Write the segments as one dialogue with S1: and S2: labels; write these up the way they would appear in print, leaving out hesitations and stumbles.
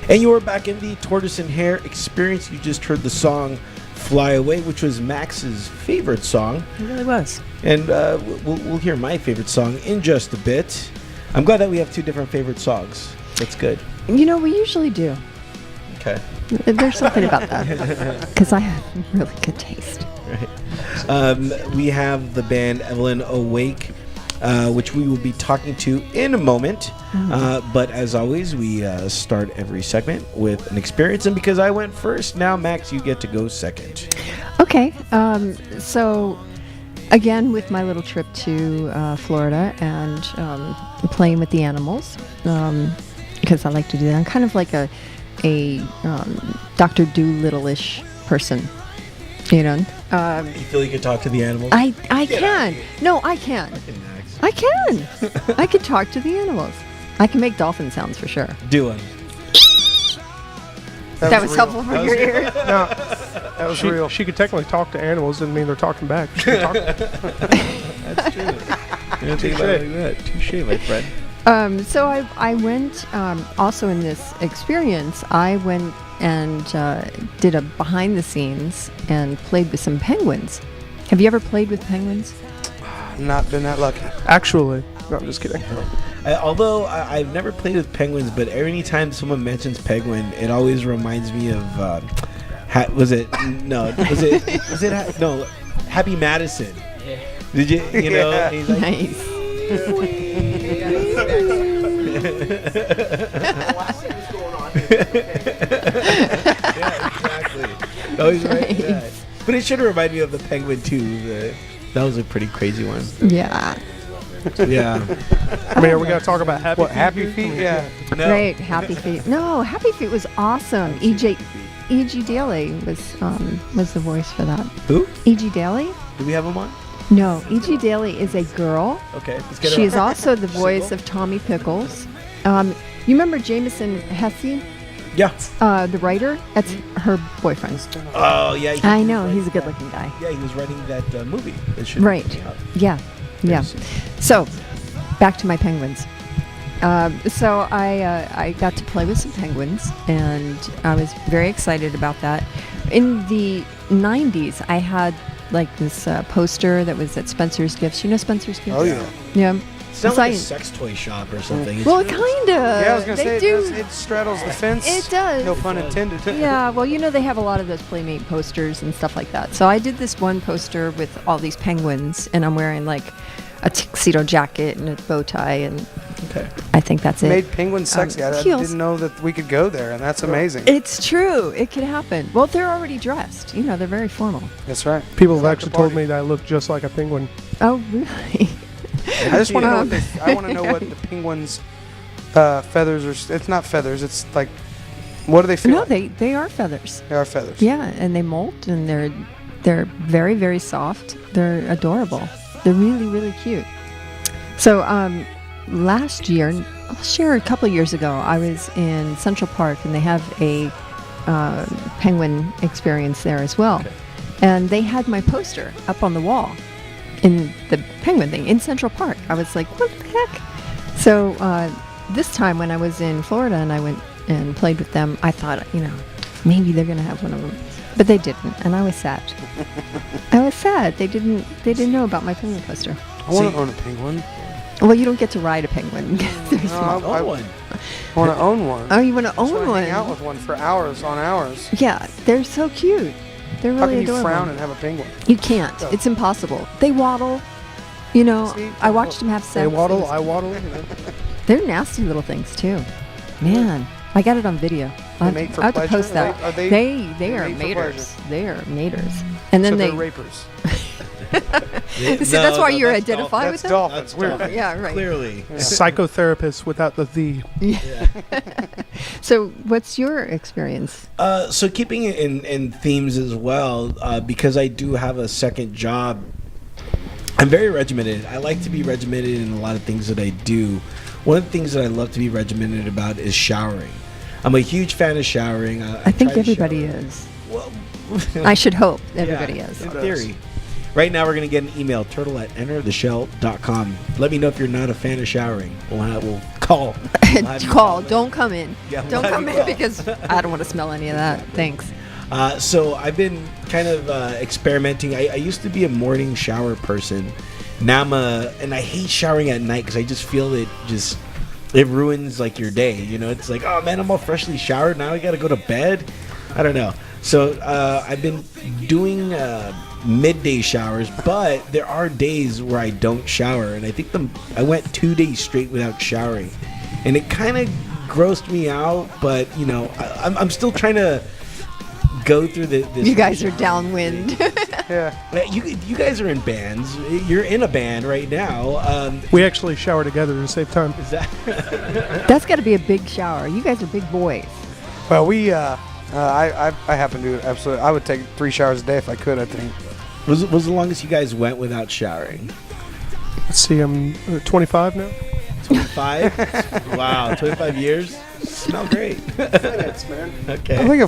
S1: And you are back in the Tortoise and Hare experience. You just heard the song Fly Away, which was Max's favorite song.
S2: It really was.
S1: And we'll hear my favorite song in just a bit. I'm glad that we have two different favorite songs. That's good.
S2: We usually do.
S1: Okay.
S2: There's something about that. Because I have really good taste.
S1: Right. We have the band Evalyn Awake, which we will be talking to in a moment. But as always, we start every segment with an experience. And because I went first, now, Max, you get to go second.
S2: Okay. So, again, with my little trip to Florida and playing with the animals, because I like to do that. I'm kind of like a Dr. Dolittle-ish person. You
S1: feel you could talk to the animals?
S2: I can. No, I can. I can. I can talk to the animals. I can make dolphin sounds for sure.
S1: Do one.
S2: That was helpful for your ears.
S3: No, that was real. She could technically talk to animals, doesn't mean they're talking back. She can talk.
S1: That's true. You don't think about it like that. Touché, my friend.
S2: So I went, also in this experience, I went and did a behind the scenes and played with some penguins. Have you ever played with penguins?
S4: Not been that lucky.
S3: Actually. No, I'm just kidding.
S1: Although I've never played with penguins, but every time someone mentions penguin, it always reminds me of Happy Madison. Did you he's like,
S2: Nice.
S1: Yeah, exactly. Always right. Yeah. But it should remind me of the penguin too. That was a pretty crazy one.
S2: Yeah.
S1: Yeah.
S3: I mean, are we going to talk about Happy Feet?
S4: Happy Feet? Yeah.
S1: No.
S2: Right, Happy Feet. No, Happy Feet was awesome. E.G. Daly was the voice for that.
S1: Who?
S2: E.G. Daly?
S1: Do we have him on?
S2: No, E.G. Daly is a girl.
S1: Okay, let's get her
S2: She
S1: on.
S2: is also the voice of Tommy Pickles. You remember Jameson Hesse?
S1: Yeah.
S2: The writer? That's her boyfriend.
S1: Oh, yeah.
S2: I know, he's a good-looking guy.
S1: Yeah, he was writing that movie. That should
S2: Right.
S1: be out.
S2: Yeah. So, back to my penguins. So I got to play with some penguins, and I was very excited about that. In the 90s, I had like this poster that was at Spencer's Gifts. You know Spencer's Gifts?
S4: Oh, yeah.
S2: Yeah.
S1: It's not like a sex toy shop or something.
S2: Well, kind of.
S4: Yeah, I was going to say,
S2: do.
S4: it straddles the fence.
S2: It does.
S4: No pun intended.
S2: Yeah, well, they have a lot of those Playmate posters and stuff like that. So I did this one poster with all these penguins, and I'm wearing like a tuxedo jacket and a bow tie, and I think that's it.
S4: Made penguins sexy. I didn't know that we could go there, and that's amazing.
S2: It's true. It could happen. Well, they're already dressed. They're very formal.
S4: That's right.
S3: People have actually told me that I look just like a penguin.
S2: Oh, really?
S4: I just want to know I want to know what the penguins' feathers are. It's not feathers. It's like, what do they feel?
S2: No,
S4: like?
S2: they are feathers.
S4: They are feathers.
S2: Yeah, and they molt, and they're very, very soft. They're adorable. They're really, really cute. So last year, I'll share a couple years ago, I was in Central Park, and they have a penguin experience there as well. Okay. And they had my poster up on the wall in the penguin thing in Central Park. I was like, what the heck? So this time when I was in Florida and I went and played with them, I thought, maybe they're going to have one of them. But they didn't, and I was sad. They didn't know about my penguin poster.
S4: I want to own a penguin.
S2: Well, you don't get to ride a penguin.
S4: I want to own one.
S2: Oh, you want to own one?
S4: Hang out with one for hours on hours.
S2: Yeah, they're so cute. They're really
S4: adorable. How can
S2: adorable.
S4: you frown and have a penguin?
S2: You can't.
S4: No.
S2: It's impossible. They waddle. See, I watched them have sex.
S3: They waddle, I waddle.
S2: They're nasty little things too. Man, I got it on video.
S4: They mate for
S2: I have to
S4: pleasure?
S2: post that. They are maters. They are maters. And then
S4: they're rapers.
S2: See, that's why you're identified with them?
S4: Dolphins.
S2: Yeah, right.
S1: Clearly.
S3: Yeah. Psychotherapists without the "the."
S2: Yeah. So what's your experience?
S1: So keeping it in themes as well, because I do have a second job, I'm very regimented. I like to be regimented in a lot of things that I do. One of the things that I love to be regimented about is showering. I'm a huge fan of showering. I
S2: think everybody is.
S1: Well,
S2: I should hope everybody is.
S1: In theory. Right now, we're going to get an email, turtle@entertheshell.com. Let me know if you're not a fan of showering. We'll call.
S2: Call. Don't come in.
S1: Yeah, we'll
S2: Don't
S1: have
S2: come
S1: you
S2: in
S1: call.
S2: because I don't want to smell any of that. Thanks.
S1: So I've been kind of experimenting. I used to be a morning shower person. Now and I hate showering at night because I just feel it ruins like your day. You know, it's like, oh man, I'm all freshly showered. Now I got to go to bed. I don't know. So I've been doing midday showers, but there are days where I don't shower, and I think I went 2 days straight without showering, and it kind of grossed me out. But you know, I'm still trying to go through this.
S2: You guys are downwind.
S4: Yeah.
S1: You guys are in bands. You're in a band right now.
S3: We actually shower together to save time.
S1: Is that
S2: That's got to be a big shower. You guys are big boys.
S4: Well, I happen to absolutely. I would take 3 showers a day if I could. I think.
S1: was the longest you guys went without showering?
S3: Let's see, I'm 25 now.
S1: 25? Wow, 25 years? Smell great.
S4: Minutes, man.
S1: Okay.
S4: I think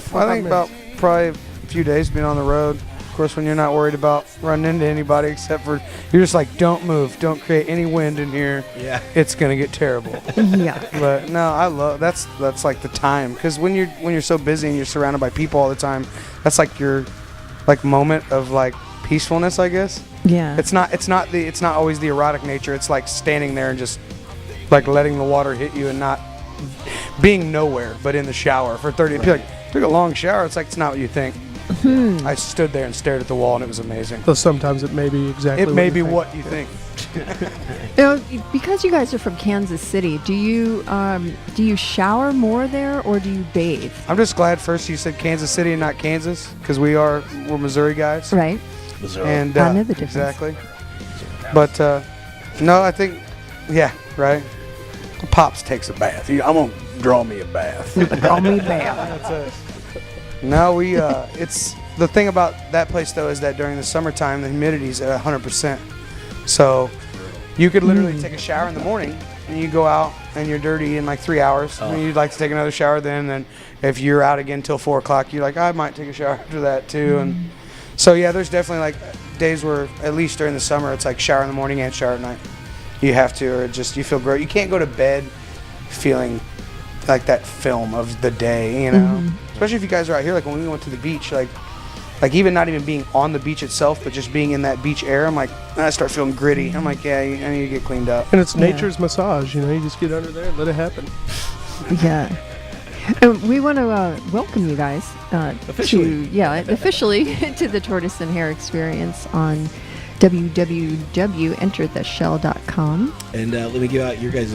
S4: about probably a few days being on the road. Of course, when you're not worried about running into anybody, except for you're just like, don't move, don't create any wind in here.
S1: Yeah.
S4: It's gonna get terrible.
S2: Yeah.
S4: But no, I love that's like the time, because when you're so busy and you're surrounded by people all the time, that's like your like moment of like peacefulness, I guess.
S2: Yeah.
S4: It's not always the erotic nature. It's like standing there and just like letting the water hit you and not being nowhere but in the shower for 30. Right. Like, took a long shower. It's like, it's not what you think. I stood there and stared at the wall, and it was amazing.
S3: So sometimes it may be exactly.
S4: It may be what you think.
S2: You know, because you guys are from Kansas City, do you shower more there or do you bathe?
S4: I'm just glad first you said Kansas City and not Kansas, because we're Missouri guys.
S2: Right.
S1: Missouri.
S4: And
S2: I know the difference.
S4: Exactly. But no, I think right. Pops takes a bath. I'm gonna draw me a bath.
S2: Draw me back.
S4: That's it. No, it's the thing about that place though is that during the summertime the humidity's at 100%. So you could literally take a shower in the morning and you go out and you're dirty in like 3 hours. And you'd like to take another shower then if you're out again till 4 o'clock, you're like, I might take a shower after that too. And so yeah, there's definitely like days where at least during the summer it's like shower in the morning and shower at night. You have to, or just you feel great. You can't go to bed feeling like that film of the day, you know. Especially if you guys are out here, like when we went to the beach, like even not even being on the beach itself, but just being in that beach air. I'm like, I start feeling gritty. I'm like, yeah, I need to get cleaned up.
S3: And it's nature's massage, you know. You just get under there and let it happen.
S2: Yeah. We want to welcome you guys
S1: Officially.
S2: officially to the Tortoise and Hare Experience on www.entertheshell.com.
S1: And let me give out your guys'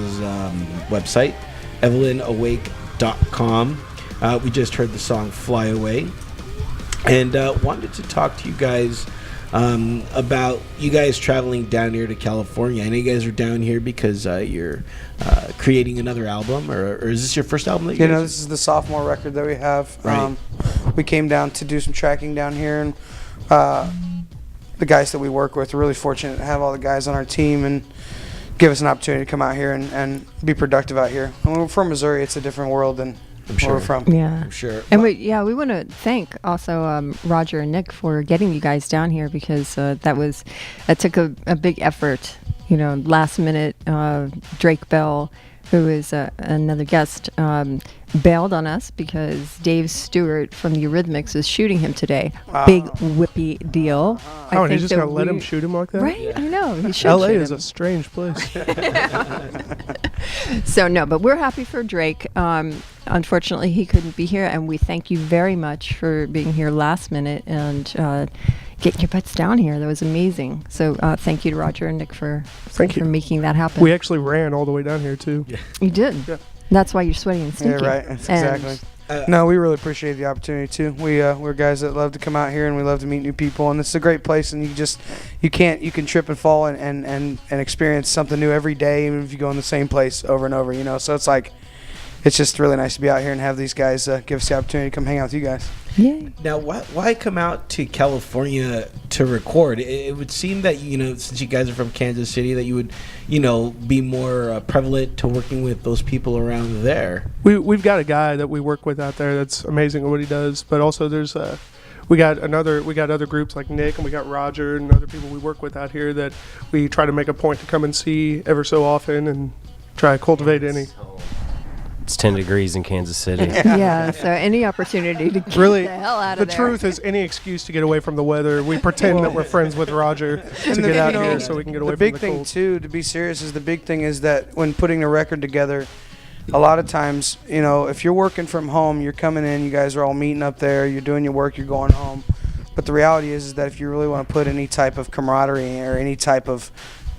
S1: website, evalynawake.com. We just heard the song Fly Away. And wanted to talk to you guys about you guys traveling down here to California. I know you guys are down here because you're creating another album, or is this your first album that you guys
S4: this is the sophomore record that we have.
S1: Right.
S4: We came down to do some tracking down here, and the guys that we work with are really fortunate to have all the guys on our team and give us an opportunity to come out here and be productive out here. When we're from Missouri, it's a different world than where we're from.
S2: Yeah.
S1: I'm sure.
S2: And we want to thank also Roger and Nick for getting you guys down here, because that took a big effort. You know, last minute, Drake Bell, who is another guest, bailed on us because Dave Stewart from the Eurythmics is shooting him today. Big whippy deal.
S3: Oh, and he's just going to let him shoot him like that?
S2: Right, I know. He should
S3: LA
S2: shoot
S3: is
S2: him.
S3: a strange place.
S2: So, no, but we're happy for Drake. Unfortunately, he couldn't be here, and we thank you very much for being here last minute and getting your butts down here. That was amazing. So thank you to Roger and Nick for making that happen.
S3: We actually ran all the way down here, too.
S1: Yeah.
S2: You did?
S3: Yeah.
S2: That's why you're sweaty and stinky.
S4: Yeah, right. That's exactly. No, we really appreciate the opportunity too. We're guys that love to come out here and we love to meet new people, and this is a great place. And you can trip and fall and experience something new every day, even if you go in the same place over and over. You know, so it's just really nice to be out here and have these guys give us the opportunity to come hang out with you guys.
S2: Yeah.
S1: Now, why come out to California to record? It would seem that, since you guys are from Kansas City, that you would, be more prevalent to working with those people around there.
S3: We've got a guy that we work with out there that's amazing at what he does, but also there's we got other groups like Nick, and we got Roger and other people we work with out here that we try to make a point to come and see ever so often and try to cultivate any.
S5: It's 10 degrees in Kansas City.
S2: Yeah, so any opportunity to get
S3: Really,
S2: the hell out
S3: the
S2: of there.
S3: truth is any excuse to get away from the weather. We pretend that we're friends with Roger to get out here so we can get away
S4: the
S3: from
S4: big
S3: the
S4: thing
S3: cold.
S4: too, to be serious, is the big thing is that when putting a record together, a lot of times, if you're working from home, you're coming in, you guys are all meeting up there, you're doing your work, you're going home. But the reality is that if you really want to put any type of camaraderie or any type of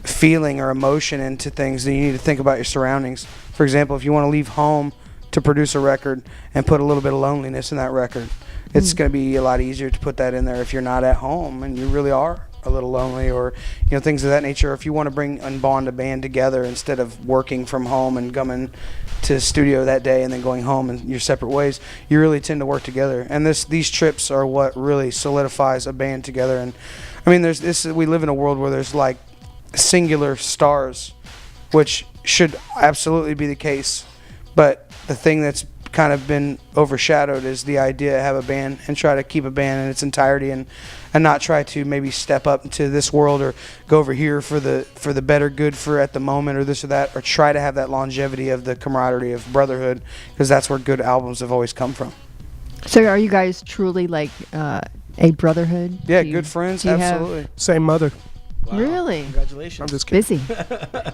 S4: feeling or emotion into things, then you need to think about your surroundings. For example, if you want to leave home to produce a record and put a little bit of loneliness in that record, it's going to be a lot easier to put that in there if you're not at home and you really are a little lonely, or things of that nature. If you want to bring and bond a band together instead of working from home and coming to the studio that day and then going home in your separate ways, you really tend to work together. And these trips are what really solidifies a band together. And I mean, we live in a world where there's like singular stars, which should absolutely be the case. But the thing that's kind of been overshadowed is the idea to have a band and try to keep a band in its entirety and not try to maybe step up into this world or go over here for the better good for at the moment or this or that, or try to have that longevity of the camaraderie of brotherhood, because that's where good albums have always come from.
S2: So are you guys truly like a brotherhood?
S4: Yeah, good friends,
S2: do you
S4: absolutely.
S3: Same mother.
S1: Wow.
S2: Really?
S1: Congratulations.
S3: I'm just kidding.
S2: Busy.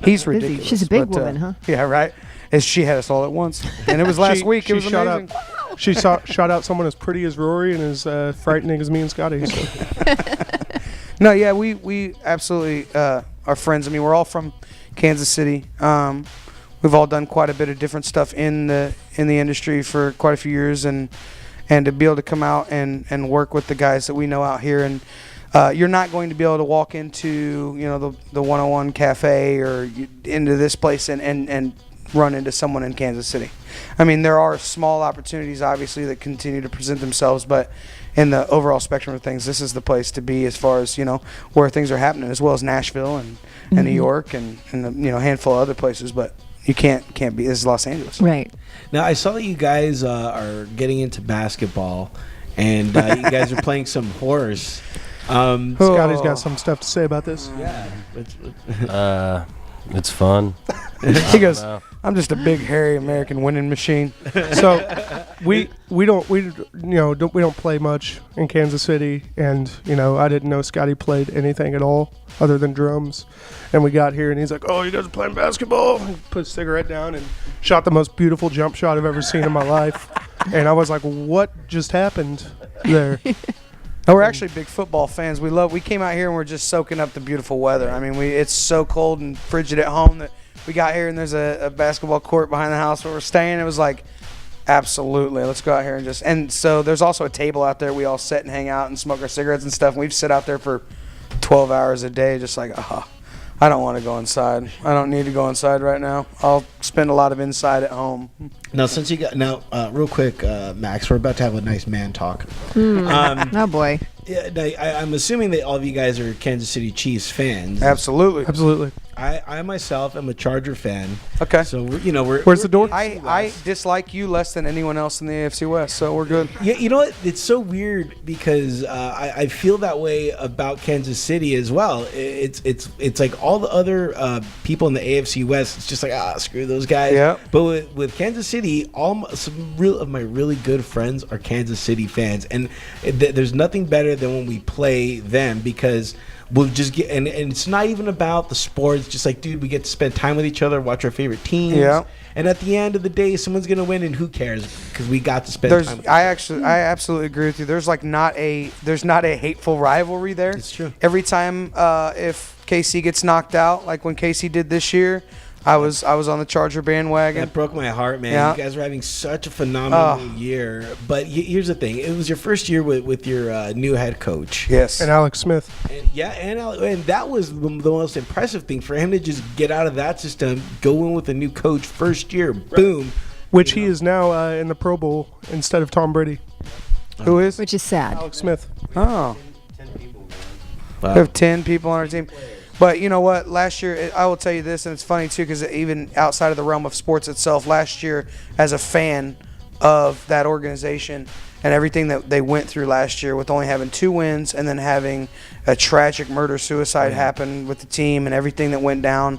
S4: He's
S2: Busy.
S4: ridiculous.
S2: She's a big
S4: but,
S2: woman, huh?
S4: Yeah, right. She had us all at once, and it was last week. It was
S3: shot
S4: amazing.
S3: She shot out someone as pretty as Rory and as frightening as me and Scotty. So.
S4: No, yeah, we absolutely are friends. I mean, we're all from Kansas City. We've all done quite a bit of different stuff in the industry for quite a few years, and to be able to come out and work with the guys that we know out here, and you're not going to be able to walk into the 101 Cafe or into this place and run into someone in Kansas City. I mean, there are small opportunities, obviously, that continue to present themselves, but in the overall spectrum of things, this is the place to be as far as, where things are happening, as well as Nashville and New York and a handful of other places, but you can't be. This is Los Angeles.
S2: Right.
S1: Now, I saw that you guys are getting into basketball, and you guys are playing some horse.
S3: Scotty's got some stuff to say about this.
S1: Yeah.
S5: It's fun.
S4: He goes, I'm just a big, hairy American winning machine.
S3: So we don't play much in Kansas City, and I didn't know Scotty played anything at all other than drums. And we got here, and he's like, "Oh, you guys are playing basketball?" He put his cigarette down and shot the most beautiful jump shot I've ever seen in my life. And I was like, "What just happened there?"
S4: No, we're actually big football fans. We came out here and we're just soaking up the beautiful weather. I mean, it's so cold and frigid at home that we got here and there's a basketball court behind the house where we're staying. It was like, absolutely, let's go out here and so there's also a table out there. We all sit and hang out and smoke our cigarettes and stuff. And we've sit out there for 12 hours a day, just like, I don't want to go inside. I don't need to go inside right now. I'll spend a lot of inside at home.
S1: Now, since you got real quick, Max, we're about to have a nice man talk.
S2: Oh boy.
S1: Yeah, I'm assuming that all of you guys are Kansas City Chiefs fans.
S4: Absolutely.
S3: Absolutely.
S1: I myself am a Charger fan.
S4: Okay.
S1: So we're
S3: Where's the door?
S4: I dislike you less than anyone else in the AFC West, so we're good.
S1: Yeah, you know what? It's so weird because I feel that way about Kansas City as well. It's like all the other people in the AFC West. It's just like screw those guys.
S4: Yeah.
S1: But with Kansas City, some of my really good friends are Kansas City fans, and there's nothing better than when we play them because we'll just get and it's not even about the sport. It's just like, dude, we get to spend time with each other, watch our favorite teams.
S4: Yeah.
S1: And at the end of the day, someone's gonna win, and who cares? Because we got to spend time with
S4: I absolutely agree with you. There's not a hateful rivalry there.
S1: It's true.
S4: Every time if KC gets knocked out, like when KC did this year, I was on the Charger bandwagon.
S1: That broke my heart, man.
S4: Yeah.
S1: You guys are having such a phenomenal year. But here's the thing. It was your first year with your new head coach.
S4: Yes.
S3: And Alex Smith.
S1: And that was the most impressive thing for him to just get out of that system, go in with a new coach first year, boom.
S3: Which he is now in the Pro Bowl instead of Tom Brady.
S4: Who is?
S2: Which is sad.
S3: Alex Smith.
S4: Oh.
S5: 10 people, man.
S1: Wow.
S4: We have 10 people on our team. But you know what? Last year, I will tell you this, and it's funny too, because even outside of the realm of sports itself, last year, as a fan of that organization and everything that they went through last year with only having 2 wins and then having a tragic murder-suicide happen with the team and everything that went down,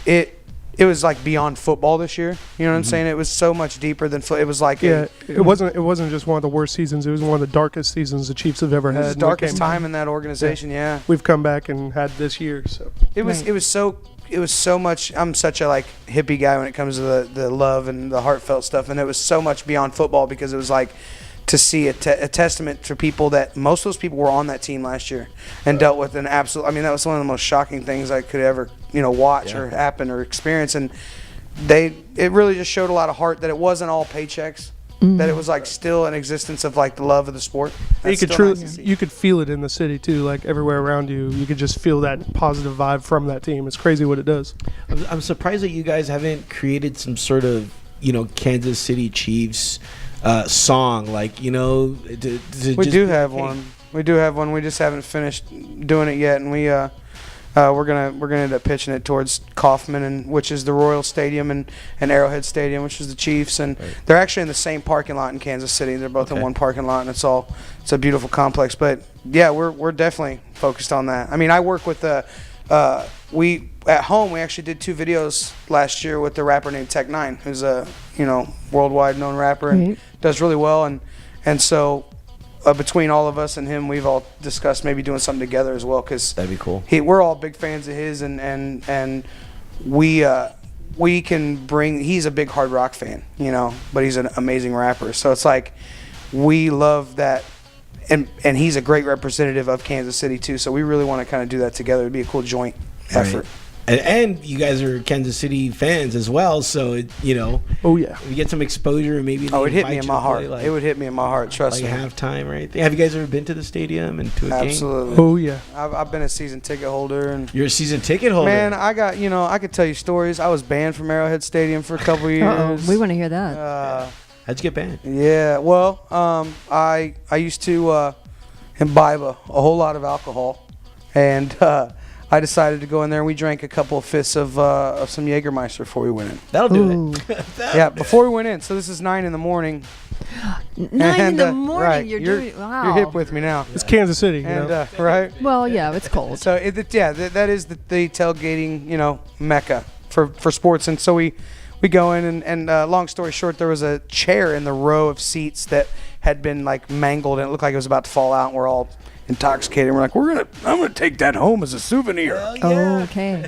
S4: it was like beyond football this year. You know what I'm saying? It was so much deeper than it was like
S3: it wasn't just one of the worst seasons. It was one of the darkest seasons the Chiefs have ever
S4: it
S3: had.
S4: was the darkest time in that organization. Yeah.
S3: We've come back and had this year. So
S4: It was so much. I'm such a like hippie guy when it comes to the love and the heartfelt stuff, and it was so much beyond football because it was like to see a testament to people that most of those people were on that team last year and dealt with an absolute. I mean, that was one of the most shocking things I could ever watch or happen or experience, and it really just showed a lot of heart that it wasn't all paychecks. That it was like still an existence of like the love of the sport.
S3: you could you could feel it in the city too, like everywhere around you. You could just feel that positive vibe from that team. It's crazy what it does.
S1: I'm surprised that you guys haven't created some sort of Kansas City Chiefs song, like
S4: we do have one. We do have one. We just haven't finished doing it yet, and we're gonna end up pitching it towards Kauffman, which is the Royal Stadium, and Arrowhead Stadium, which is the Chiefs, and they're actually in the same parking lot in Kansas City. They're both in one parking lot, and it's a beautiful complex. But yeah, we're definitely focused on that. I mean, I work with we at home. We actually did 2 videos last year with the rapper named Tech Nine, who's a worldwide known rapper and does really well, and so. Between all of us and him, we've all discussed maybe doing something together as well, because
S1: that'd be cool.
S4: We're all big fans of his, and we can bring. He's a big hard rock fan, but he's an amazing rapper. So it's like we love that, and he's a great representative of Kansas City too. So we really want to kind of do that together. It'd be a cool joint effort.
S1: And you guys are Kansas City fans as well, so
S3: Oh yeah,
S1: you get some exposure, and maybe.
S4: It hit me in my heart. It would hit me in my heart. Trust me.
S1: Halftime, right? Have you guys ever been to the stadium and to a game?
S4: Absolutely.
S3: Oh yeah.
S4: I've been a season ticket holder, and
S1: you're a season ticket holder.
S4: Man, I got I could tell you stories. I was banned from Arrowhead Stadium for a couple of years.
S2: We want to hear that.
S1: How'd you get banned?
S4: Yeah, well, I used to imbibe a whole lot of alcohol, and I decided to go in there, and we drank a couple of fists of some Jägermeister before we went in.
S1: That'll do it.
S4: Before we went in. So this is 9 in the morning.
S2: 9 in the morning.
S4: Right.
S2: You're doing. Wow.
S4: You're hip with me now.
S3: It's Kansas City,
S4: right?
S2: Well, yeah, it's cold.
S4: So that is the tailgating, mecca for sports, and so we go in, and long story short, there was a chair in the row of seats that had been like mangled, and it looked like it was about to fall out, and we're all intoxicated. We're like, I'm gonna take that home as a souvenir.
S2: Okay.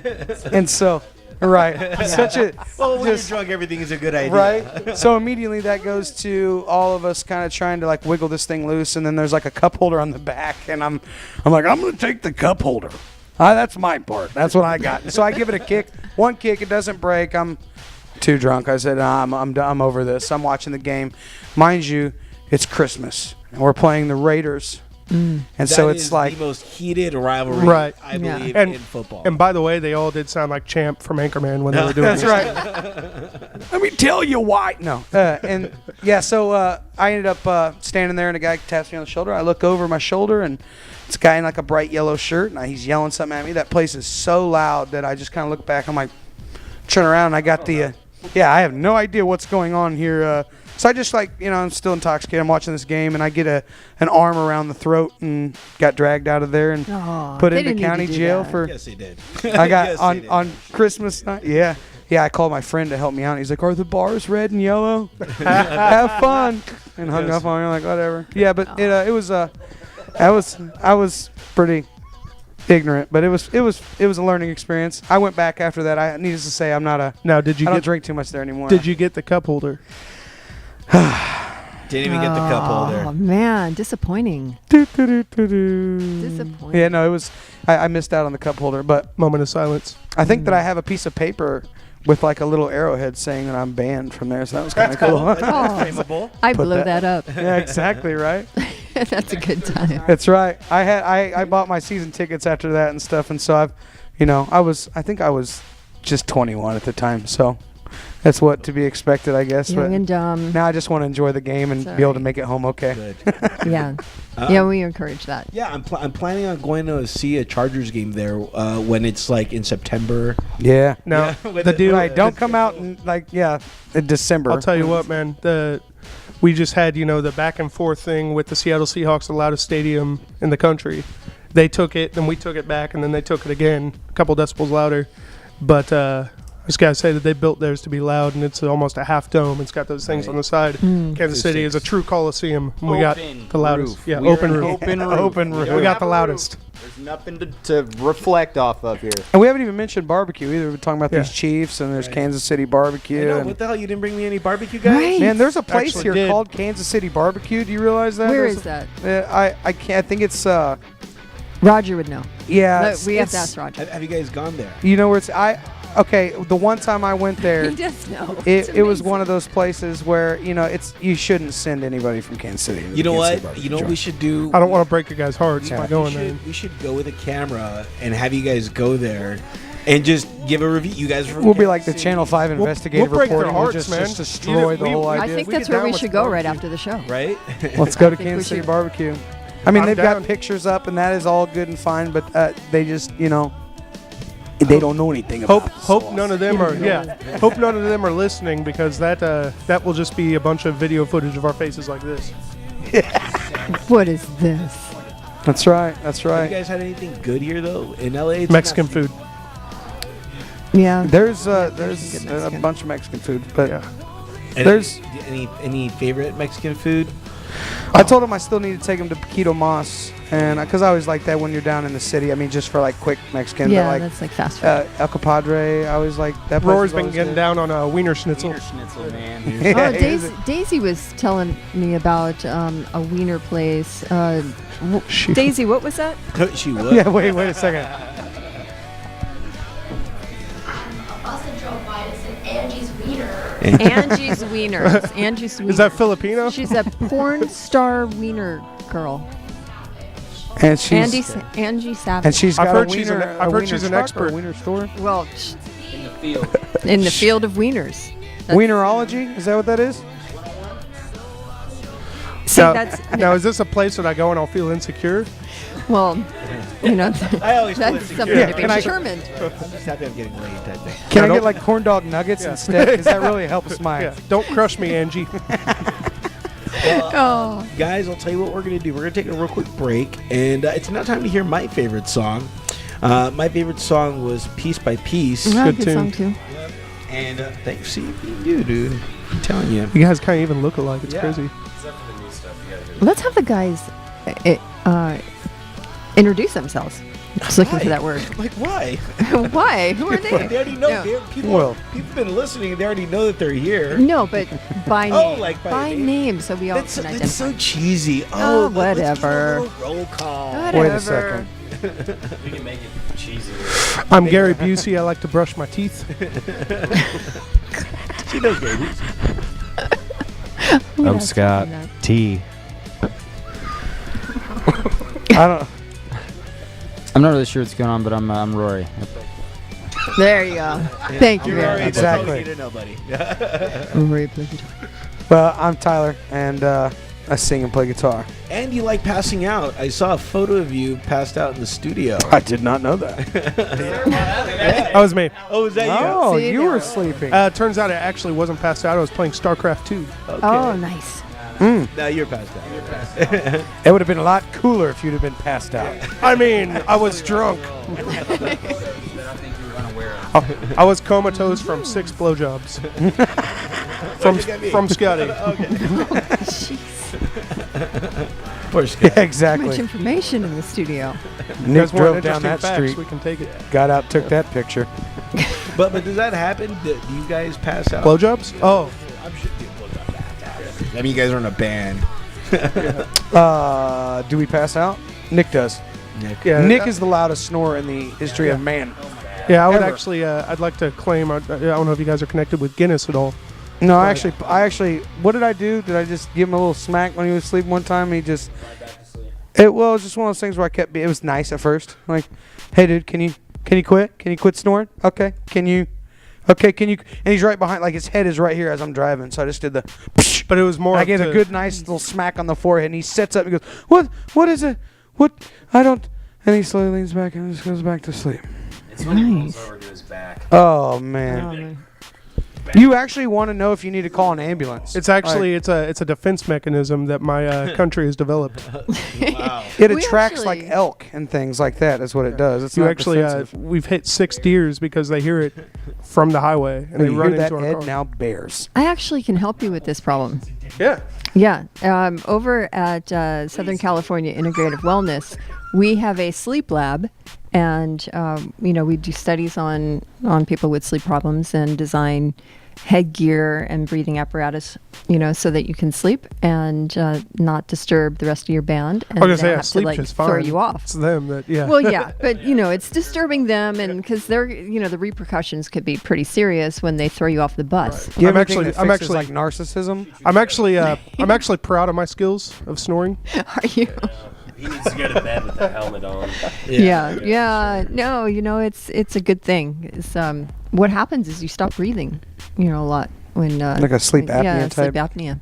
S4: And so, right, such a
S1: when you're drunk, everything is a good idea,
S4: right? So immediately that goes to all of us kind of trying to like wiggle this thing loose, and then there's like a cup holder on the back, and I'm like, I'm gonna take the cup holder. That's my part. That's what I got. So I give it a kick. One kick, it doesn't break. I'm too drunk. I said, I'm over this. I'm watching the game. Mind you, it's Christmas, and we're playing the Raiders. And so it's like
S1: the most heated rivalry,
S3: right?
S1: I believe
S3: in
S1: football.
S3: And by the way, they all did sound like Champ from Anchorman when they were doing
S4: that's
S3: this.
S4: right. Let me tell you why. No, so I ended up standing there, and a guy taps me on the shoulder. I look over my shoulder, and it's a guy in like a bright yellow shirt, and he's yelling something at me. That place is so loud that I just kind of look back. I'm like, turn around, and I got I have no idea what's going on here. So I just I'm still intoxicated. I'm watching this game, and I get an arm around the throat and got dragged out of there and put into county jail for.
S1: Yes, they did.
S4: I got on Christmas night. Yeah, I called my friend to help me out. He's like, "Are the bars red and yellow? Have fun." And hung up on me like whatever. Yeah, but it was I was pretty ignorant, but it was a learning experience. I went back after that. I needless to say, I'm not a.
S3: Now,
S4: I don't drink too much there anymore.
S3: Did you get the cup holder?
S1: Didn't even get the cup holder.
S2: Oh man, disappointing. Disappointing.
S4: Yeah, no, it was. I missed out on the cup holder, but
S3: Moment of silence.
S4: I think that I have a piece of paper with like a little arrowhead saying that I'm banned from there, so that was kind of cool.
S1: Frameable.
S2: I blew that up.
S4: Yeah, exactly right.
S2: That's a good time.
S4: That's right. I bought my season tickets after that and stuff, and so I think I was just 21 at the time, so. That's what to be expected, I guess.
S2: Young
S4: but
S2: and dumb.
S4: now I just want to enjoy the game and be able to make it home okay.
S1: Good.
S2: Yeah. Yeah, we encourage that.
S1: Yeah, I'm planning on going to see a Chargers game there when it's like in September.
S4: Yeah.
S3: No,
S1: Yeah,
S3: the deal.
S4: Right, don't come out in in December.
S3: I'll tell you what, man. we just had, the back and forth thing with the Seattle Seahawks, the loudest stadium in the country. They took it, then we took it back, and then they took it again, a couple decibels louder. But I just got to say that they built theirs to be loud, and it's almost a half dome. It's got those things on the side. Kansas City is a true coliseum. And we got the loudest.
S6: Roof.
S3: Yeah,
S6: We are
S3: open
S6: an
S3: roof.
S6: Open roof.
S4: Open roof.
S3: We got the loudest.
S6: There's nothing to reflect off of here.
S4: And we haven't even mentioned barbecue either. We're talking about
S3: Yeah.
S4: these Chiefs, and there's Kansas City barbecue.
S1: No,
S4: and-
S1: what the hell? You didn't bring me any barbecue, guys?
S2: Right.
S4: man, there's a place
S3: Actually
S4: here
S3: did.
S4: called Kansas City Barbecue. Do you realize that?
S2: Where
S4: There's
S2: is that?
S4: I can't. I think it's
S2: Roger would know.
S4: yeah.
S2: But
S4: it's-
S2: we have to
S4: it's-
S2: ask Roger.
S1: Have you guys gone there?
S4: You know where it's okay. The one time I went there,
S2: He does know.
S4: it was one of those places where you shouldn't send anybody from Kansas City. to
S1: You know
S4: the Kansas
S1: what?
S4: City barbecue
S1: You know what we
S4: joint.
S1: should do?
S3: I don't want to break your guys' hearts by
S1: we
S3: going there.
S1: should, we should go with a camera and have you guys go there and just give a review. You guys are from
S4: We'll be
S1: Kansas
S4: like the
S1: City,
S4: Channel 5 investigative
S3: we'll break their
S4: reporting. We'll
S3: hearts,
S4: just,
S3: man.
S4: just destroy the whole
S2: I
S4: idea.
S2: think
S3: we
S2: that's
S3: get
S2: where
S3: down
S2: we
S3: with
S2: should
S3: the
S2: go right
S3: barbecue.
S2: after the show.
S1: right?
S4: Let's go to
S2: think we
S4: Kansas City
S2: should.
S4: barbecue. I mean,
S3: I'm
S4: they've
S3: down.
S4: got pictures up, and that is all good and fine, but they just, they don't know anything about
S3: Hope none of them are hope none of them are listening, because that will just be a bunch of video footage of our faces like this.
S2: What is this?
S4: That's right. That's
S1: Have you
S4: right.
S1: guys had anything good here though in LA? It's
S3: Mexican
S1: not-
S3: food.
S2: Yeah.
S4: There's
S2: good
S4: a
S2: Mexican.
S4: bunch of Mexican food, but
S3: Yeah.
S4: There's-
S1: any favorite Mexican food?
S4: I told him I still need to take him to Paquito Mas, and because I always like that when you're down in the city. I mean, just for like quick Mexican.
S2: Yeah,
S4: but like
S2: that's like fast food.
S4: El Compadre, I always like that. place
S3: Rory's
S4: is
S3: been
S4: always
S3: getting
S4: good.
S3: down on a wiener schnitzel.
S6: Wiener Schnitzel, man.
S4: Yeah,
S2: Oh,
S4: it
S2: Daisy,
S4: is.
S2: Daisy was telling me about a wiener place.
S3: She-
S2: Daisy, what was that?
S1: She would.
S4: Yeah, wait a second.
S7: Also drove by to say Angie's Wiener.
S2: Angie's Wieners. Angie's Wieners.
S3: Is that Filipino?
S2: She's a porn star wiener girl.
S4: And she's
S2: Angie Savage.
S4: and she's
S3: I've
S4: got
S3: heard
S4: a
S3: she's
S4: wiener.
S3: an- I've
S4: a
S3: heard
S4: wiener
S3: she's an
S4: truck or
S3: expert.
S4: a wiener store.
S2: well,
S6: In the field.
S2: in the field of wieners. That's-
S4: Wienerology, is that what that is?
S2: See,
S3: now,
S2: that's
S3: now, is this a place that I go and I'll feel insecure?
S2: well,
S1: I always feel
S2: that's
S1: insecure.
S2: something
S4: Yeah,
S2: to be
S4: can I-
S2: determined.
S1: I'm just happy I'm getting laid type thing.
S4: Can I
S3: don't-
S4: get like corn dog nuggets instead? Because that really helps my.
S3: Yeah. Don't crush me, Angie.
S2: Oh,
S1: Guys, I'll tell you what we're going to do. We're going to take a real quick break, and it's now time to hear my favorite song. My favorite song was Piece by Piece.
S2: oh,
S3: Good
S2: good
S3: tune.
S2: song too.
S1: And thanks to you, dude. I'm telling you.
S3: You guys kind of even look alike. It's
S1: Yeah.
S3: crazy.
S2: Let's have the guys introduce themselves. Just looking for that word.
S1: Like, why?
S2: Why? Who are
S1: They
S2: they?
S1: already know.
S2: No.
S1: People
S4: Well.
S1: have been listening. They already know that they're here.
S2: No, but by
S1: Oh,
S2: name.
S1: like by
S2: by
S1: name?
S2: name, so we all
S1: That's,
S2: can
S1: that's
S2: identify.
S1: so cheesy.
S2: Oh,
S1: let's do a
S2: whatever.
S1: little roll call.
S2: Whatever.
S4: Wait a second.
S5: We can make it cheesy.
S3: I'm Gary Busey. I like to brush my teeth.
S1: She knows baby.
S5: I'm Scott T.
S4: I don't.
S6: I'm not really sure what's going on, but I'm Rory.
S2: There you go. Thank you
S1: You're
S2: very
S1: already
S2: much.
S1: that's all we
S4: Exactly.
S1: need to know, buddy.
S2: Rory, pleasure.
S4: Well, I'm Tyler, and I sing and play guitar.
S1: And you like passing out. I saw a photo of you passed out in the studio.
S4: I did not know that.
S3: That was me.
S1: Oh, is that
S4: Oh,
S2: See,
S4: you
S2: now-
S4: were sleeping.
S3: Turns out I actually wasn't passed out. I was playing StarCraft 2.
S1: you? Okay.
S2: Oh, nice.
S1: Now you're passed out.
S4: It would have been a lot cooler if you'd have been passed out.
S3: I mean, I was drunk. I was comatose from 6 blowjobs. from Scotty.
S1: Poor Scott.
S4: Yeah,
S2: Too
S4: exactly.
S2: much information in the studio.
S3: You
S4: Nick
S3: guys want
S4: drove down
S3: interesting
S4: that
S3: facts,
S4: street,
S3: we can take it.
S4: got out, took that picture.
S1: But does that happen? Do you guys pass out?
S3: Blowjobs? Oh,
S1: I'm sure you I mean, you guys are in a band.
S4: Do we pass out? Nick does.
S3: yeah.
S4: Nick is the loudest snorer in the history of man.
S3: Yeah, I would
S4: ever.
S3: actually. I'd like to claim. I don't know if you guys are connected with Guinness at all.
S4: No, I actually, what did I do? Did I just give him a little smack when he was asleep one time? He just, it was just one of those things where I kept, it was nice at first. Like, hey dude, can you quit? Can you quit snoring? Okay. Can you, and he's right behind, like his head is right here as I'm driving. So I just did the,
S3: But it was more.
S4: I
S3: up
S4: gave
S3: to-
S4: a good nice little smack on the forehead, and he sits up and goes, what is it? What, I don't, and he slowly leans back and just goes back to sleep.
S5: It's when he rolls over to his back.
S4: Oh man. You actually want to know if you need to call an ambulance.
S3: It's actually it's a defense mechanism that my country has developed.
S1: Wow.
S4: It
S2: We
S4: attracts like
S2: actually-
S4: elk and things like that. That's what it does. It's
S3: You
S4: not
S3: actually
S4: defensive.
S3: we've hit 6 deers because they hear it from the highway and they
S4: you
S3: run
S4: hear that,
S3: into our
S4: Ed?
S3: car.
S4: Now bears.
S2: I actually can help you with this problem.
S3: Yeah.
S2: Yeah, over at Southern California Integrative Wellness, we have a sleep lab, and we do studies on people with sleep problems and design headgear and breathing apparatus, so that you can sleep and not disturb the rest of your band. And
S3: I was
S2: they
S3: gonna
S2: have
S3: say, sleep
S2: to,
S3: is
S2: throw
S3: fine.
S2: you off.
S3: It's them that, yeah.
S2: Well, yeah, but it's disturbing them, and because they're, the repercussions could be pretty serious when they throw you off the bus.
S4: Do you
S3: I'm
S4: ever
S3: actually-
S4: think that
S3: I'm
S4: fixes,
S3: actually-
S4: like narcissism.
S3: I'm actually proud of my skills of snoring.
S2: Are you?
S5: He needs to go to bed with the helmet on.
S2: Yeah. No, it's a good thing. It's what happens is you stop breathing, a lot when
S4: Like a sleep apnea
S2: sleep
S4: type.
S2: apnea.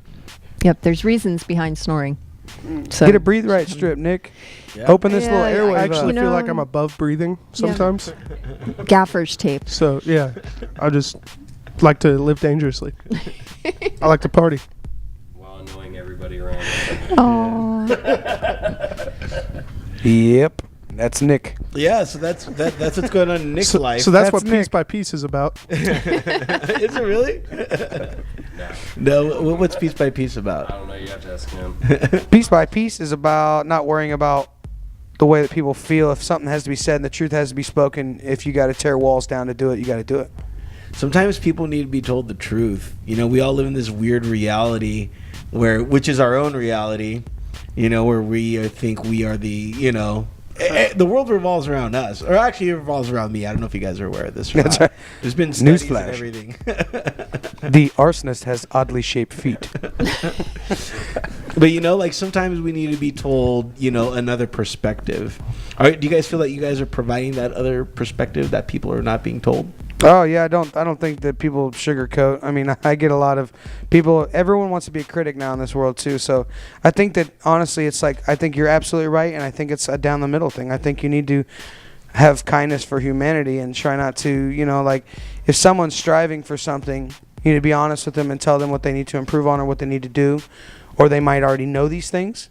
S2: Yep, there's reasons behind snoring. So
S4: Get a breathe right strip, Nick.
S1: Yeah.
S4: Open this little
S2: Yeah,
S4: airway.
S3: I actually
S2: You
S3: feel like
S2: know-
S3: I'm above breathing sometimes.
S2: gaffer's tape.
S3: So, yeah, I just like to live dangerously. I like to party.
S5: While annoying everybody around.
S2: Oh,
S4: Yep, that's Nick.
S1: Yeah, so that's what's going on in Nick's life.
S3: So that's
S4: That's
S3: what Piece
S4: Nick.
S3: by Piece is about.
S1: Is it really? No. What's piece by piece
S5: I
S1: about?
S5: don't know. You have to ask him.
S4: Piece by piece is about not worrying about the way that people feel. If something has to be said and the truth has to be spoken, if you got to tear walls down to do it, you got to do it.
S1: Sometimes people need to be told the truth. We all live in this weird reality which is our own reality, where we think we are the world revolves around us, or actually it revolves around me. I don't know if you guys are aware of this. Or
S4: That's
S1: not.
S4: right.
S1: There's been studies and
S4: Newsflash.
S1: everything.
S4: The arsonist has oddly shaped feet.
S1: But sometimes we need to be told, another perspective. Do you guys feel that you guys are providing that other perspective that people are not being told?
S4: Oh yeah, I don't think that people sugarcoat. I mean, I get a lot of people. Everyone wants to be a critic now in this world too. So I think that honestly, it's like I think you're absolutely right, and I think it's a down the middle thing. I think you need to have kindness for humanity and try not to, if someone's striving for something, you need to be honest with them and tell them what they need to improve on or what they need to do, or they might already know these things,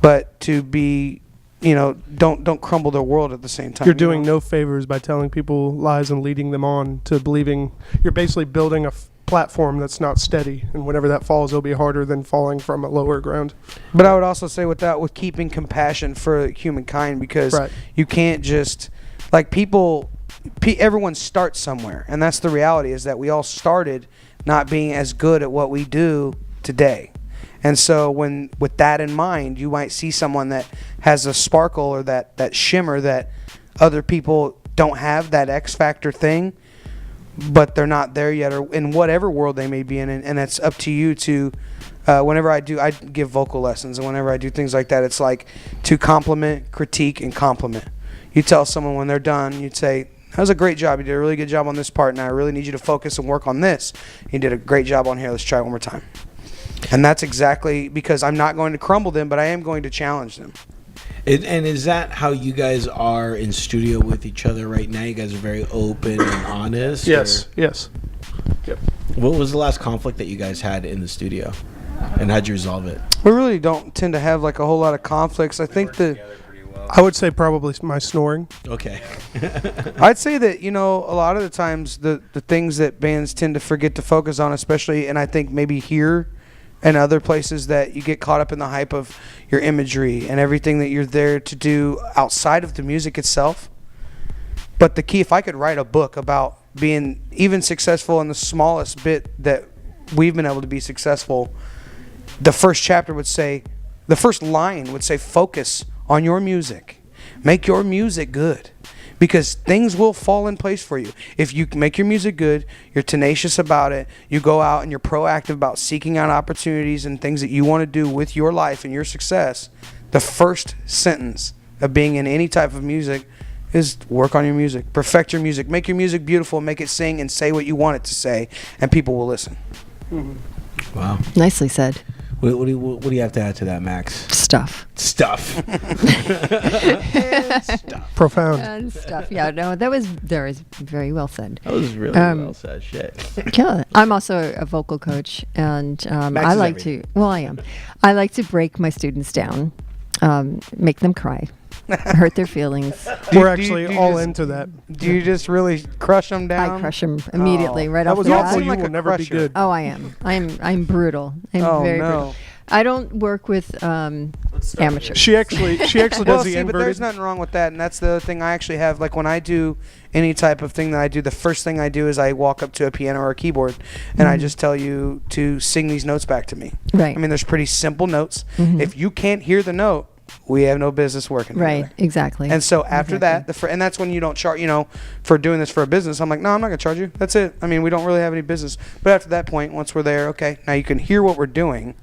S4: but to be. Don't crumble their world at the same time.
S3: You're doing no favors by telling people lies and leading them on to believing. You're basically building a platform that's not steady, and whenever that falls, it'll be harder than falling from a lower ground.
S4: But I would also say with keeping compassion for humankind, because
S3: Right.
S4: you can't just everyone starts somewhere, and that's the reality, is that we all started not being as good at what we do today. And so with that in mind, you might see someone that has a sparkle or that shimmer that other people don't have, that X factor thing, but they're not there yet, or in whatever world they may be in, and it's up to you to whenever I give vocal lessons, and whenever I do things like that, it's like to compliment, critique, and compliment. You tell someone when they're done, you'd say, that was a great job. You did a really good job on this part, and I really need you to focus and work on this. You did a great job on here. Let's try it one more time. And that's exactly because I'm not going to crumble them, but I am going to challenge them.
S1: And is that how you guys are in studio with each other right now? You guys are very open and honest?
S3: Yes.
S1: or-
S3: Yes.
S1: What was the last conflict that you guys had in the studio? And how'd you resolve it?
S4: We really don't tend to have like a whole lot of conflicts. I think that
S5: Together pretty well.
S3: I would say probably my snoring.
S1: Okay.
S4: I'd say that, a lot of the times the things that bands tend to forget to focus on, especially, and I think maybe here and other places, that you get caught up in the hype of your imagery and everything that you're there to do outside of the music itself. But the key, if I could write a book about being even successful in the smallest bit that we've been able to be successful, the first line would say, focus on your music. Make your music good. Because things will fall in place for you. If you make your music good, you're tenacious about it, you go out and you're proactive about seeking out opportunities and things that you want to do with your life and your success, the first sentence of being in any type of music is work on your music. Perfect your music. Make your music beautiful. Make it sing and say what you want it to say, and people will listen.
S1: Wow.
S2: nicely said.
S1: What do you have to add to that, Max?
S2: stuff.
S3: Profound.
S2: And stuff. Yeah, no, that was very well said.
S1: That was really well said. Shit.
S2: Yeah, I'm also a vocal coach, and
S1: Max
S2: I
S1: is
S2: like
S1: everything.
S2: to. Well, I am. I like to break my students down, make them cry, hurt their feelings.
S3: We're
S4: do you
S3: actually all
S4: just-
S3: into that.
S4: Do you just really crush them down?
S2: I crush them immediately, right
S3: That
S2: off
S3: was
S2: the
S3: awful.
S2: bat.
S3: You
S4: like
S3: will
S4: a
S3: never be
S4: crusher.
S3: good.
S2: Oh, I am. I'm brutal. I'm
S4: Oh,
S2: very
S4: no.
S2: brutal. I don't work with amateurs.
S3: She actually does
S4: Well,
S3: the
S4: see, but
S3: inverted.
S4: there's nothing wrong with that, and that's the other thing I actually have. Like when I do any type of thing that I do, the first thing I do is I walk up to a piano or a keyboard, and I just tell you to sing these notes back to me.
S2: Right.
S4: I mean, there's pretty simple notes. If you can't hear the note, we have no business working
S2: Right.
S4: together.
S2: Exactly.
S4: And so after that, and that's when you don't charge, for doing this for a business. I'm like, no, I'm not going to charge you. That's it. I mean, we don't really have any business. But after that point, once we're there, okay, now you can hear what we're doing.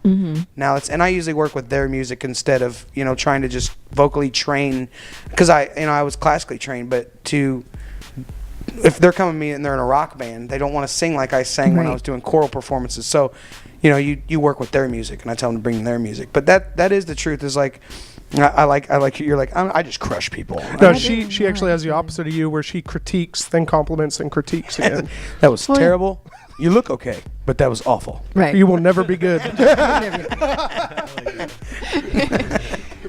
S4: Now and I usually work with their music instead of, trying to just vocally train, because I was classically trained, but if they're coming to me and they're in a rock band, they don't want to sing like I sang when I
S2: Right.
S4: was doing choral performances. So, you work with their music, and I tell them to bring their music. But that is the truth. Is like, I like you're like I just crush people.
S3: No, she actually has the opposite of you, where she critiques, then compliments, and critiques again.
S4: That was
S2: Well,
S4: terrible. You look okay, but that was awful.
S2: right.
S3: You will never be good.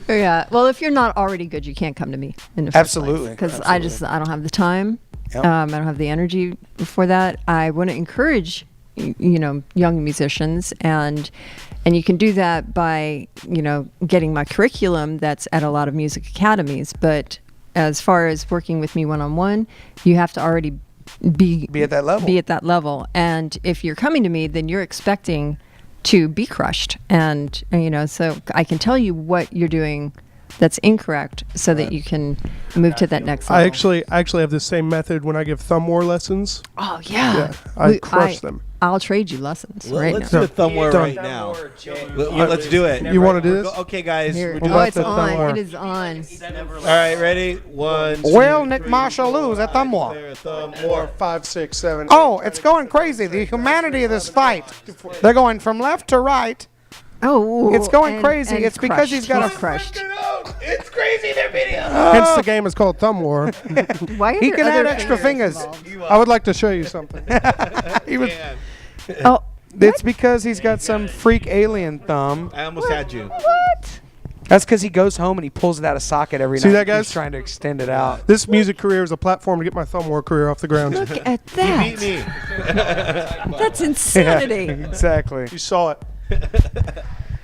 S2: Yeah. Well, if you're not already good, you can't come to me in the first
S4: Absolutely.
S2: Because I don't have the time.
S4: Yep.
S2: I don't have the energy for that. I want to encourage, young musicians, and you can do that by, getting my curriculum that's at a lot of music academies. But as far as working with me one-on-one, you have to already be
S4: Be at that level.
S2: Be at that level. And if you're coming to me, then you're expecting to be crushed. And, so I can tell you what you're doing that's incorrect so that you can move to that next level.
S3: I actually have the same method when I give thumb war lessons.
S2: Oh, yeah.
S3: Yeah, I crush them.
S2: I'll trade you lessons right
S1: Let's
S2: now.
S1: do a thumb war
S3: Done.
S1: right now. Let's do it.
S3: You want to do this?
S1: Okay, guys.
S2: Here.
S1: We're doing
S2: Oh, it's
S3: the thumb
S2: on.
S3: war.
S2: It is on.
S1: All right, ready? 1, 2,
S4: Well, Nick
S1: 3,
S4: Marshall lose at thumb war.
S1: there, thumb war.
S3: 5, 6, 7.
S4: Oh, it's going crazy. The humanity of this fight. They're going from left to right.
S2: Oh,
S4: It's going
S2: and-
S4: crazy.
S2: and
S4: It's because he's got a-
S2: crushed.
S1: It's crazy, their video.
S3: Hence the game is called Thumb War.
S2: Why are
S4: He
S2: there
S4: can add
S2: other
S4: extra fingers.
S2: involved?
S3: I would like to show you something.
S4: He was,
S2: Oh,
S4: it's because he's got some freak alien thumb.
S1: I almost had you.
S2: what?
S4: That's because he goes home and he pulls it out of socket every
S3: See
S4: night.
S3: that, guys?
S4: He's trying to extend it out.
S3: This music career is a platform to get my Thumb War career off the ground.
S2: Look at that.
S1: Beat me.
S2: That's insanity.
S4: Exactly.
S3: You saw it.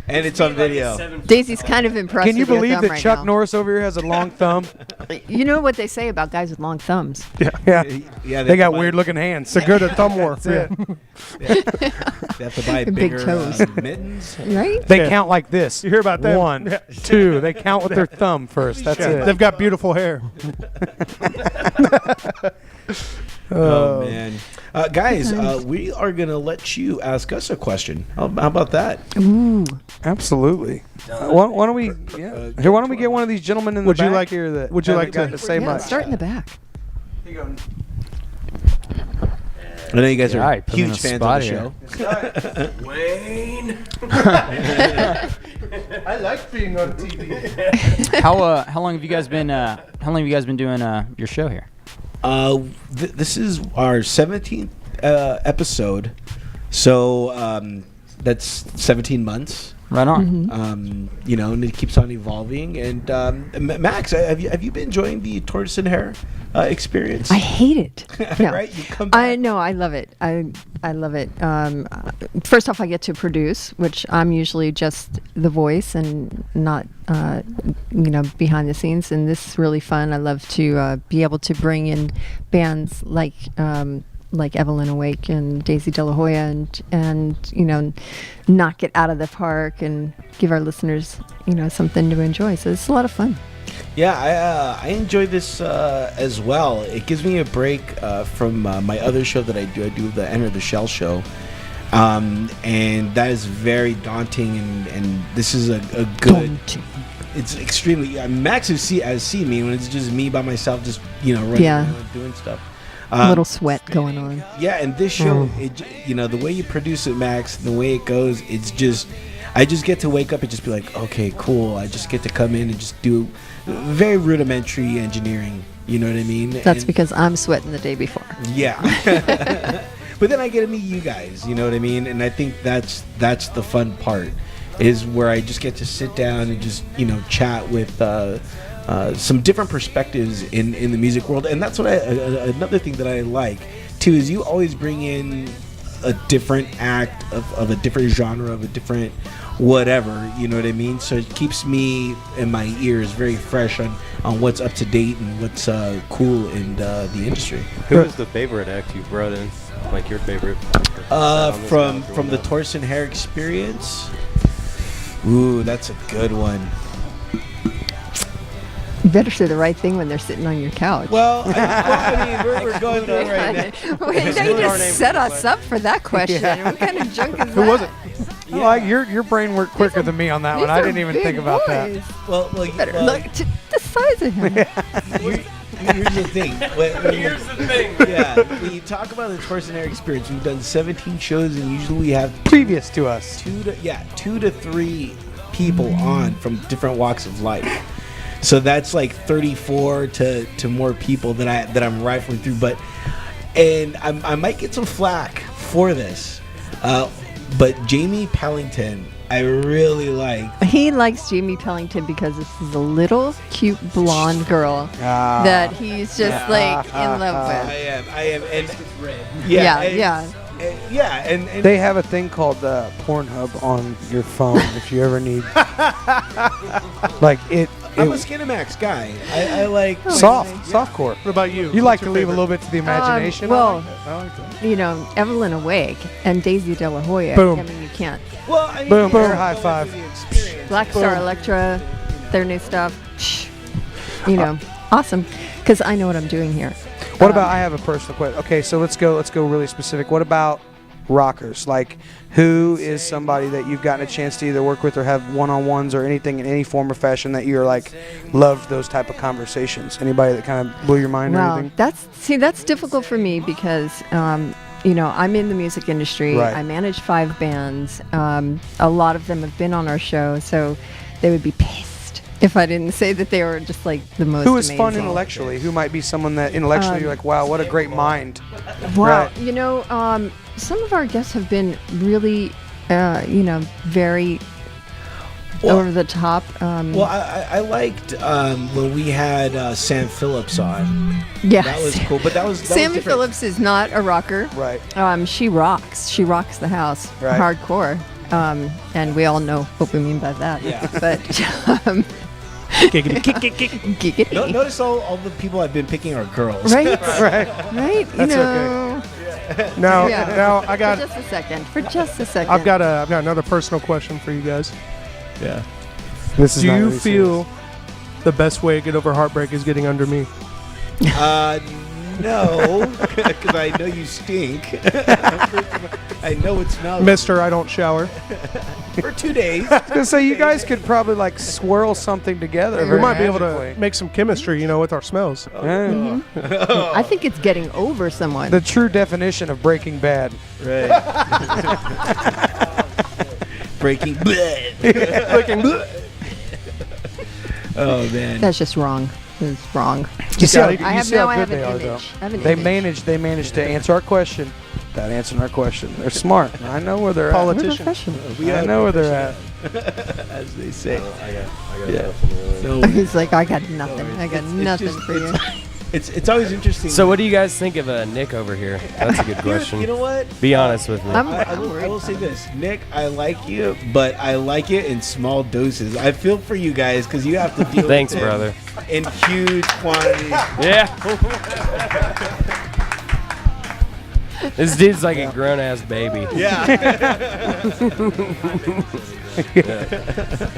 S1: And it's on video.
S2: Daisy's kind of impressed.
S4: Can you
S2: with your
S4: believe
S2: thumb
S4: that
S2: right
S4: Chuck
S2: now.
S4: Norris over here has a long thumb?
S2: You know what they say about guys with long thumbs?
S4: Yeah.
S1: Yeah,
S4: They got weird looking hands.
S3: They're good at Thumb War.
S4: That's it.
S1: They have to buy
S2: Big
S1: bigger
S2: toes.
S1: mittens.
S2: Right?
S4: They
S3: Yeah.
S4: count like this.
S3: You hear about them?
S4: 1,
S3: Yeah.
S4: 2. They count with their thumb first. That's
S3: Yeah,
S4: it.
S3: they've got beautiful hair.
S1: Oh man, guys, we are gonna let you ask us a question. How about that?
S2: Ooh.
S4: Absolutely. Why don't we? Yeah. Here, why don't we get one of these gentlemen in the
S3: Would you
S4: back
S3: like-
S4: here that
S3: would you
S4: haven't
S3: like
S4: gotten
S3: to-
S4: say
S2: Yeah,
S4: much?
S2: start in the back.
S1: I know you guys are
S6: Alright, put me on
S1: huge
S6: the
S1: fans
S6: spot
S1: of the
S6: here.
S1: show.
S5: Wayne.
S3: I like being on TV.
S6: How long have you guys been doing your show here?
S1: This is our 17th episode, so that's 17 months.
S6: Right on.
S1: And it keeps on evolving. And Max, have you been enjoying the tortoise and hare experience?
S2: I hate it. No.
S1: Right? You come back.
S2: I know. I love it. I love it. First off, I get to produce, which I'm usually just the voice and not, behind the scenes. And this is really fun. I love to be able to bring in bands like Evalyn Awake and Daisy De La Hoya and knock it out of the park and give our listeners, something to enjoy. So it's a lot of fun.
S1: Yeah, I enjoy this as well. It gives me a break from my other show that I do. I do the Enter the Shell show. And that is very daunting, and this is a good...
S2: Daunting.
S1: It's extremely... Max has seen me when it's just me by myself, just, running
S2: Yeah.
S1: around doing stuff.
S2: A little sweat going on.
S1: Yeah, and this show, the way you produce it, Max, the way it goes, it's just... I just get to wake up and just be like, okay, cool. I just get to come in and just do very rudimentary engineering. You know what I mean?
S2: That's
S1: And-
S2: because I'm sweating the day before.
S1: Yeah. But then I get to meet you guys, you know what I mean? And I think that's the fun part, is where I just get to sit down and just, chat with some different perspectives in the music world. And that's what another thing that I like, too, is you always bring in a different act of a different genre, of a different whatever, you know what I mean? So it keeps me and my ears very fresh on what's up to date and what's cool in the industry.
S5: Who was the favorite act you brought in? Like your favorite?
S1: From the Torsen Hair Experience. Ooh, that's a good one.
S2: You better say the right thing when they're sitting on your couch.
S1: Well, I mean, we're going there right now.
S2: Wait, they
S5: Exclude our
S2: just
S5: name
S2: set
S5: from the
S2: us up for that question. What kind of junk is
S3: Who was
S2: that?
S3: it?
S4: Oh, your brain worked quicker than me on that one. I didn't even think about that.
S1: Well,
S2: Better look to the size of him.
S1: here's the thing.
S5: Here's the thing.
S1: Yeah, when you talk about the Torsen Hair Experience, we've done 17 shows, and usually we have
S4: Previous to us.
S1: 2 to 3 people on from different walks of life. So that's like 34 to more people that I'm rifling through. And I might get some flack for this, but Jamie Pellington, I really like.
S2: He likes Jamie Pellington because this is a little cute blonde girl that he's just like in love
S1: I
S2: with.
S1: am, and
S2: Yeah,
S1: and-
S2: yeah.
S1: and
S4: They have a thing called Pornhub on your phone if you ever need. Like it.
S1: I'm a Skinamax guy. I like
S4: Softcore.
S3: What about you?
S4: You like
S3: What's
S4: to
S3: your
S4: leave a
S3: favorite?
S4: little bit to the imagination.
S2: well,
S4: I like that.
S2: Evelyn Awake and Daisy De La Hoya.
S3: Boom.
S2: I mean, you can't.
S1: Well, I mean,
S4: Boom,
S1: yeah,
S4: boom, high five.
S1: the experience.
S2: Black Star Electra, their new stuff. Shh. Awesome. Because I know what I'm doing here.
S4: What about? I have a personal question. Okay, so let's go really specific. What about rockers? Like, who is somebody that you've gotten a chance to either work with or have one-on-ones or anything in any form or fashion that you're like loved those type of conversations? Anybody that kind of blew your mind or
S2: Well,
S4: anything?
S2: that's difficult for me because I'm in the music industry.
S4: Right.
S2: I manage 5 bands. A lot of them have been on our show, so they would be pissed if I didn't say that they were just like the most
S4: Who is
S2: amazing.
S4: fun intellectually? Who might be someone that intellectually you're like, wow, what a great mind.
S2: Wow.
S4: Right.
S2: Some of our guests have been really, very
S1: Well-
S2: over the top.
S1: Well, I liked when we had Sam Phillips on.
S2: yes.
S1: That was cool, but that was
S2: Sammy
S1: different.
S2: Phillips is not a rocker.
S4: Right.
S2: She rocks. She rocks the house.
S4: Right.
S2: Hardcore. And we all know what we mean by that.
S1: Yeah.
S2: But giggity.
S1: Notice all the people I've been picking are girls.
S2: Right?
S4: Right.
S2: Right?
S4: That's
S3: Now,
S2: Yeah.
S3: now I
S2: For
S3: got.
S2: just a second. For just a second.
S3: I've got another personal question for you guys.
S1: Yeah.
S4: This is
S3: Do
S4: not
S3: you
S4: really
S3: feel the best way to get over heartbreak is getting under me?
S1: No, because I know you stink. I know it smells.
S3: Mister, I don't shower.
S1: For 2 days.
S4: So you guys could probably like swirl something together.
S3: We
S4: very
S3: might be able
S4: magically.
S3: to make some chemistry, with our smells.
S4: Yeah.
S2: I think it's getting over someone.
S4: The true definition of Breaking Bad.
S1: Right. Breaking blood. Oh man.
S2: That's just wrong. It's wrong.
S4: You see how,
S3: I
S2: I have
S4: see how
S2: now. I
S4: good
S2: have
S4: they
S2: an
S4: are, though.
S2: image. I have an
S4: They
S2: image.
S4: managed to answer our question without answering our question. They're smart. I know where they're
S2: We're
S3: Politician.
S2: professional.
S4: at. I know where they're at.
S1: As they say.
S5: I got
S1: Yeah.
S5: nothing really.
S1: So
S2: He's like, I got nothing. I got
S1: it's
S2: nothing
S1: just-
S2: for you.
S1: it's always interesting.
S5: So, what do you guys think of Nick over here? That's a good question.
S1: You know what?
S5: Be honest with me.
S1: I will say this, Nick. I like you, but I like it in small doses. I feel for you guys because you have to deal
S5: Thanks,
S1: with it
S5: brother.
S1: in huge quantities.
S5: Yeah. This dude's like a grown ass baby.
S1: Yeah.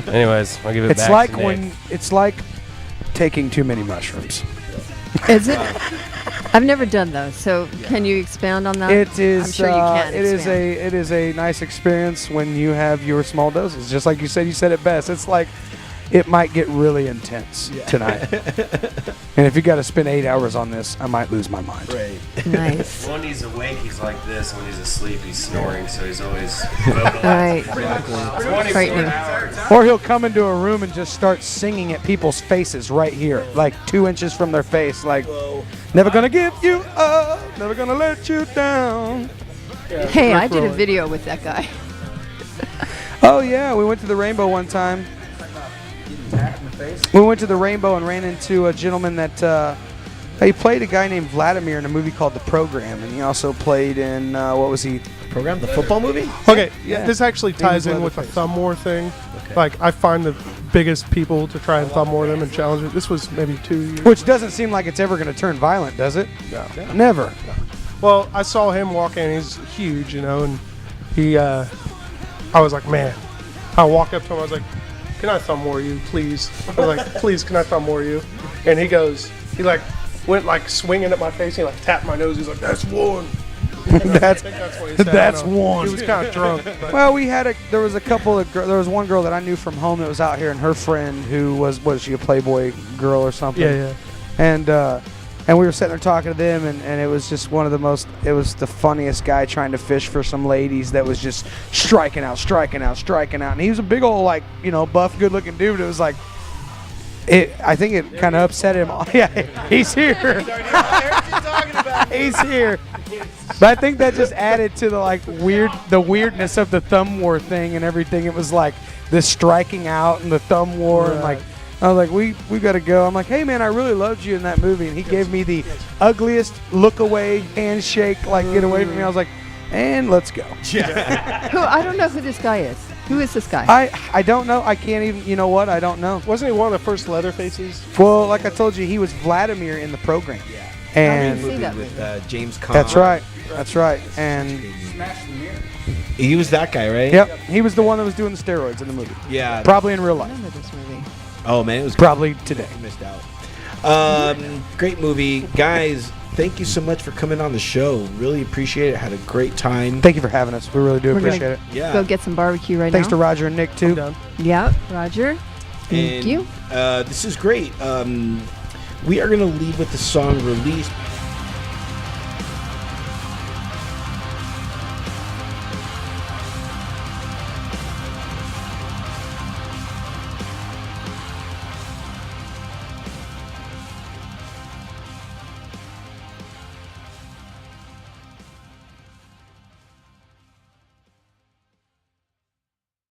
S5: Anyways, I'll give it
S4: It's
S5: back
S4: like
S5: to Nick.
S4: when it's like taking too many mushrooms.
S2: Is it? I've never done those. So can you expand on that?
S4: It is.
S2: I'm sure you can.
S4: It is a nice experience when you have your small doses. Just like you said it best. It's like it might get really intense tonight. And if you got to spend 8 hours on this, I might lose my mind.
S1: Right.
S2: Nice.
S5: When he's awake, he's like this. When he's asleep, he's snoring. So he's always
S2: Right. Frightening.
S4: Or he'll come into a room and just start singing at people's faces right here, like 2 inches from their face, like, never gonna give you up, never gonna let you down.
S2: Hey, I did a video with that guy.
S4: Oh yeah, we went to the Rainbow one time. We went to the Rainbow and ran into a gentleman that he played a guy named Vladimir in a movie called The Program, and he also played in what was he?
S1: Program, the football movie?
S3: Okay,
S4: Yeah.
S3: this actually ties
S4: was
S3: in with the
S4: Leatherface.
S3: thumb war thing. Like, I find the biggest people to try and thumb war them and challenge it. This was maybe 2 years.
S4: Which doesn't seem like it's ever going to turn violent, does it?
S3: No.
S4: Never.
S3: Well, I saw him walk in. He's huge, you know, and he, I was like, man. I walked up to him. I was like, can I thumb war you, please? I was like, please, can I thumb war you? And he like, went like swinging at my face. He like tapped my nose. He's like, that's one.
S4: That's
S3: what he said.
S4: that's
S3: I don't know.
S4: one.
S3: He was kind of drunk. But
S4: Well, there was a couple of there was one girl that I knew from home that was out here, and her friend who was she a Playboy girl or something?
S3: yeah.
S4: And we were sitting there talking to them, and it was just it was the funniest guy trying to fish for some ladies that was just striking out. And he was a big old, like, you know, buff, good looking dude. It was like, I think it kind of upset him. Yeah, he's here. He's here. But I think that just added to the weirdness of the thumb war thing and everything. It was like this striking out and the thumb war and like, I was like, we got to go. I'm like, hey man, I really loved you in that movie, and he gave me the ugliest look away handshake, like get away from me. I was like, and let's go.
S2: Who? I don't know who this guy is. Who is this guy?
S4: I don't know. I can't even. You know what? I don't know.
S3: wasn't he one of the first Leatherfaces?
S4: Well, like I told you, he was Vladimir in the Program.
S1: Yeah.
S4: And
S2: see that
S1: with James Caan.
S4: that's right. That's right. And
S1: He was that guy, right?
S4: yep, he was the one that was doing the steroids in the movie.
S1: Yeah.
S4: Probably in real
S2: I
S4: life.
S2: remember this movie.
S1: Oh man, it was
S4: Probably today.
S1: I missed out. Great movie, guys. Thank you so much for coming on the show. Really appreciate it. Had a great time.
S4: Thank you for having us. We really do
S2: We're gonna
S4: appreciate it.
S1: Yeah.
S2: Go get some barbecue right
S4: Thanks to
S2: now.
S4: Roger and Nick
S3: I'm
S4: too.
S3: done.
S2: Yeah, Roger. Thank
S1: And,
S2: you.
S1: This is great. We are gonna leave with the song "Released"